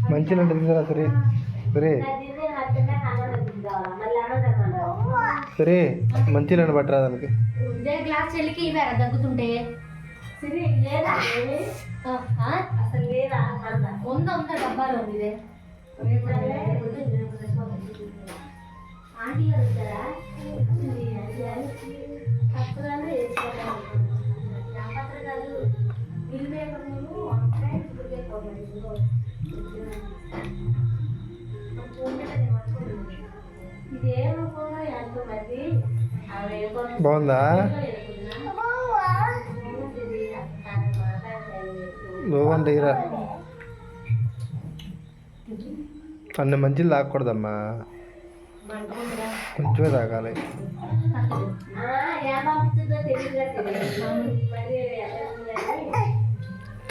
మంచిగా ఉంటుంది సరే సరే సరే మంచిగా పట్టరా దానికి గ్లాస్ చెల్లికి ఇవ్వరా దగ్గుతుంటే అసలు లేదా ఉందా డబ్బాలో ఉంది ఇదే ఆంటీ గారు వచ్చారా పత్రాలు వేసుకోవాలి పత్రాలు బిల్ పేపర్లు ఇదేమో కూడా ఎంతో మరి బాగుందా లోవండి ఇరా అన్ని మంచిలు తాగకూడదమ్మా కొంచెమే తాగాలి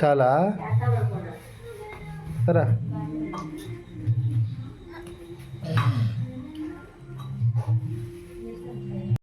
చాలా సరే